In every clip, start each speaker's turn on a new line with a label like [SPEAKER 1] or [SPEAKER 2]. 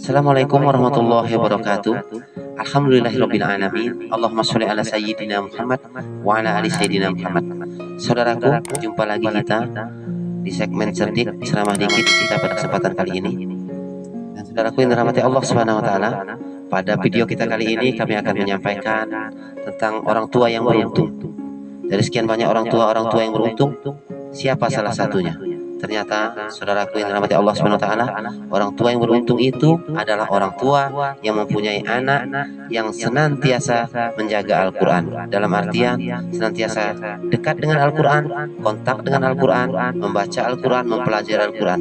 [SPEAKER 1] Assalamualaikum warahmatullahi wabarakatuh. Alhamdulillahirabbil alamin. Allahumma sholli ala sayyidina Muhammad wa ala ali sayyidina Muhammad. Saudaraku, jumpa lagi kita di segmen cerdik ceramah dikit kita pada kesempatan kali ini. Dan saudaraku yang dirahmati Allah Subhanahu wa taala, pada video kita kali ini kami akan menyampaikan tentang orang tua yang beruntung. Dari sekian banyak orang tua yang beruntung, siapa salah satunya? Ternyata saudaraku yang dirahmati Allah Subhanahu wa taala, orang tua yang beruntung itu adalah orang tua yang mempunyai anak yang senantiasa menjaga Al-Qur'an. Dalam artian senantiasa dekat dengan Al-Qur'an, kontak dengan Al-Qur'an, membaca Al-Qur'an, mempelajari Al-Qur'an.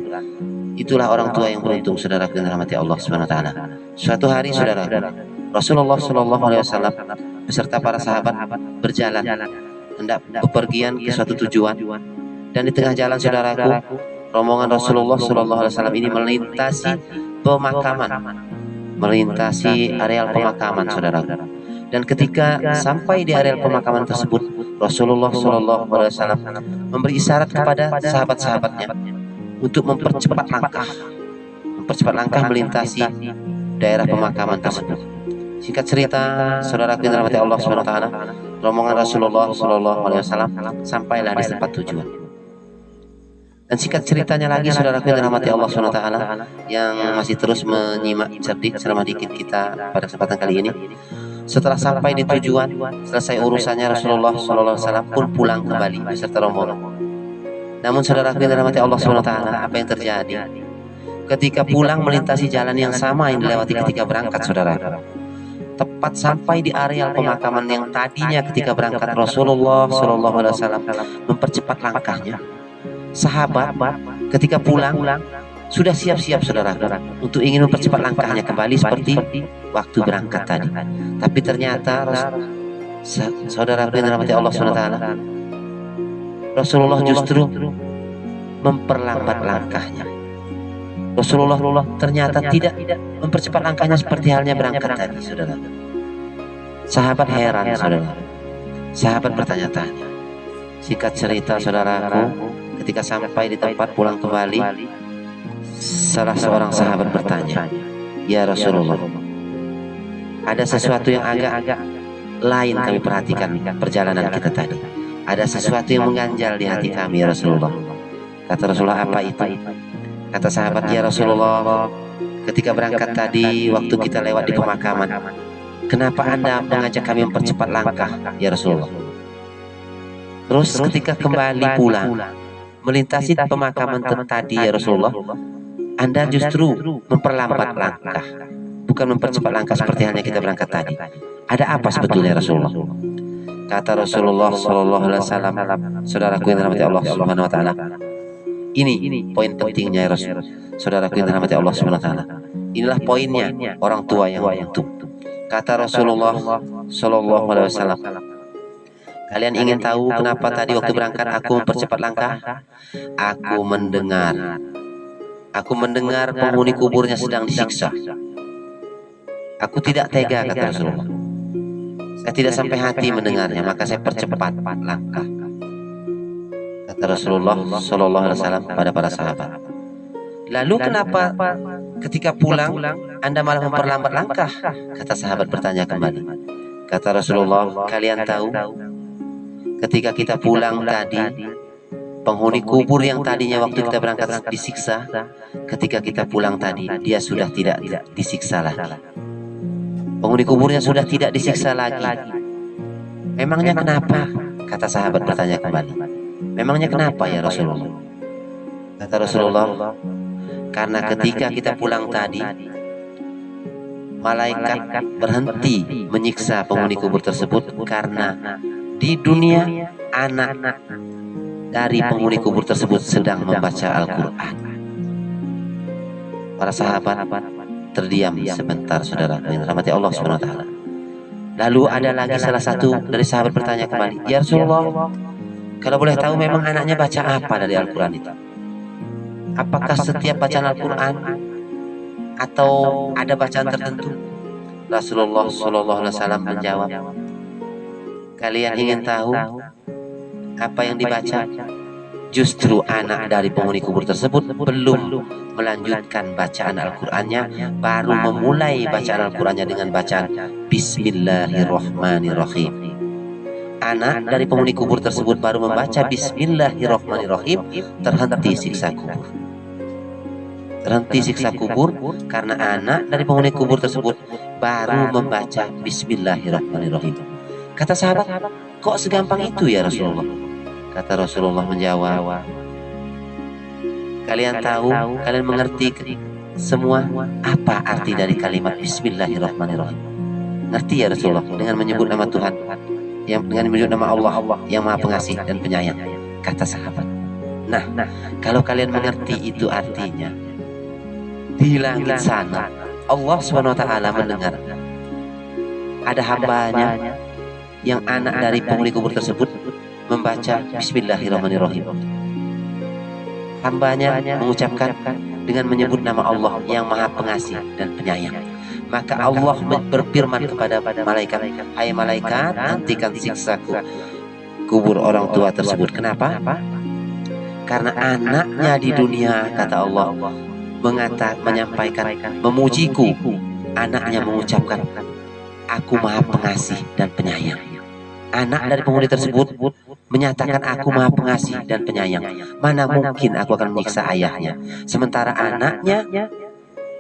[SPEAKER 1] Itulah orang tua yang beruntung, saudaraku yang dirahmati Allah Subhanahu wa taala. Suatu hari saudara, Rasulullah Shallallahu alaihi wasallam beserta para sahabat berjalan hendak bepergian ke suatu tujuan. Dan di tengah jalan saudaraku, rombongan Rasulullah Shallallahu alaihi wasallam ini melintasi pemakaman, melintasi areal pemakaman saudaraku. Dan ketika sampai di areal pemakaman tersebut, Rasulullah Shallallahu alaihi wasallam memberi isyarat kepada sahabat-sahabatnya untuk mempercepat langkah melintasi daerah pemakaman tersebut. Singkat cerita, saudaraku yang dirahmati Allah Subhanahu wa taala, rombongan Rasulullah Shallallahu alaihi wasallam sampailah di tempat tujuan. Dan singkat ceritanya lagi, saudaraku yang dirahmati Allah Subhanahu wa taala yang masih terus menyimak cerdik ceramah dikit kita pada kesempatan kali ini. Setelah sampai di tujuan, selesai urusannya, Rasulullah Shallallahu alaihi wasallam pun pulang kembali beserta rombongan. Namun saudaraku yang dirahmati Allah Subhanahu wa taala, apa yang terjadi? Ketika pulang melintasi jalan yang sama yang dilewati ketika berangkat, saudara. Tepat sampai di areal pemakaman yang tadinya ketika berangkat Rasulullah Shallallahu alaihi wasallam mempercepat langkahnya. Sahabat ketika pulang sudah siap-siap saudara untuk ingin mempercepat langkahnya kembali seperti waktu berangkat tadi. Tapi ternyata saudara yang dirahmati Allah SWT, Rasulullah justru memperlambat langkahnya. Rasulullah ternyata tidak mempercepat langkahnya seperti halnya berangkat tadi, saudara. Sahabat heran, saudara. Sahabat bertanya-tanya. Singkat cerita, saudaraku, ketika sampai di tempat pulang kembali, salah seorang sahabat bertanya, "Ya Rasulullah, ada sesuatu yang agak lain kami perhatikan perjalanan kita tadi. Ada sesuatu yang mengganjal di hati kami, ya Rasulullah." Kata Rasulullah, "Apa itu?" Kata sahabat, "Ya Rasulullah, ketika berangkat tadi waktu kita lewat di pemakaman, kenapa Anda mengajak kami mempercepat langkah, ya Rasulullah? Terus ketika kembali pulang melintasi pemakaman tadi, ya Rasulullah, Anda justru memperlambat langkah, bukan mempercepat langkah seperti halnya kita berangkat tadi. Ada apa sebetulnya, Rasulullah?" Kata Rasulullah Shallallahu alaihi wasallam, saudaraku yang dirahmati Allah Subhanahu wa taala, ini poin pentingnya, ya Rasul. Saudaraku yang dirahmati Allah Subhanahu wa taala, inilah poinnya orang tua yang beruntung. Kata Rasulullah Shallallahu alaihi wasallam, "Kalian ingin tahu kenapa tadi waktu berangkat aku mempercepat langkah? Aku mendengar penghuni kuburnya sedang disiksa. Aku tidak tega," kata Rasulullah. "Saya tidak sampai hati mendengarnya, maka saya percepat langkah." Kata Rasulullah Shallallahu alaihi wasallam pada para sahabat, "Lalu kenapa ketika pulang Anda malah memperlambat langkah?" Kata sahabat bertanya kembali. Kata Rasulullah, "Kalian tahu, ketika kita pulang tadi, penghuni kubur yang tadinya waktu kita berangkat disiksa, ketika kita pulang tadi dia sudah tidak disiksa lagi. Penghuni kuburnya sudah tidak disiksa lagi. Memangnya kenapa?" Kata sahabat bertanya kembali. "Memangnya kenapa, ya Rasulullah?" Kata Rasulullah, "Karena ketika kita pulang tadi, malaikat berhenti menyiksa penghuni kubur tersebut karena di dunia anak dari penghuni kubur tersebut sedang membaca Al-Qur'an." Para sahabat terdiam sebentar, saudara yang dirahmati Allah Subhanahu wa taala. Lalu ada lagi salah satu dari sahabat bertanya kembali, "Ya Rasulullah, kalau boleh tahu memang anaknya baca apa dari Al-Qur'an itu? Apakah setiap bacaan Al-Qur'an atau ada bacaan tertentu?" Rasulullah Shallallahu alaihi wasallam menjawab, "Kalian ingin tahu apa yang dibaca? justru anak dari penghuni kubur tersebut belum melanjutkan bacaan Al-Qur'annya, baru memulai bacaan Al-Qur'annya dengan bacaan Bismillahirrahmanirrahim. Anak dari penghuni kubur tersebut baru membaca Bismillahirrahmanirrahim, terhenti siksa kubur. Terhenti siksa kubur karena anak dari penghuni kubur tersebut baru membaca Bismillahirrahmanirrahim. Kata sahabat, kok segampang itu ya Rasulullah? Kata Rasulullah menjawab, kalian tahu, kalian mengerti semua apa arti dari kalimat Bismillahirrahmanirrahim? Ngerti ya Rasulullah? Dengan menyebut nama Tuhan, dengan menyebut nama Allah yang Maha Pengasih dan Penyayang. Kata sahabat, nah kalau kalian mengerti itu artinya, di langit sana Allah SWT mendengar ada hambanya yang anak dari penghuni kubur tersebut membaca Bismillahirrahmanirrahim. Hambanya mengucapkan dengan menyebut nama Allah yang Maha Pengasih dan Penyayang. Maka Allah berfirman kepada malaikat, hai malaikat, hentikan siksa kubur orang tua tersebut. Kenapa? Karena anaknya di dunia, kata Allah, menyampaikan, memujiku. Anaknya mengucapkan, aku Maha Pengasih dan Penyayang. Anak dari penghuni tersebut menyatakan, aku Maha Pengasih dan Penyayang. Mana mungkin aku akan menyiksa ayahnya, sementara anaknya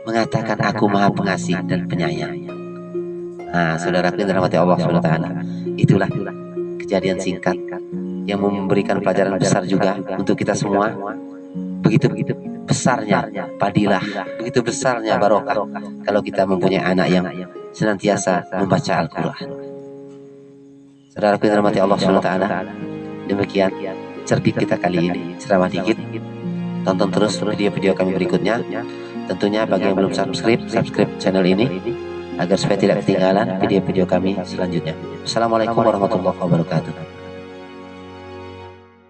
[SPEAKER 1] mengatakan, aku Maha Pengasih dan Penyayang. Nah, saudaraku yang dirahmati Allah SWT, itulah kejadian singkat yang memberikan pelajaran besar juga untuk kita semua. Begitu besarnya fadilah, begitu besarnya barokah kalau kita mempunyai anak yang senantiasa membaca Al-Quran. Saudaraku yang dirahmati Allah SWT, demikian cerdik kita kali ini, ceramah dikit. Tonton terus video-video kami berikutnya. Tentunya bagi yang belum subscribe channel ini agar supaya tidak ketinggalan video-video kami selanjutnya. Assalamualaikum warahmatullahi wabarakatuh.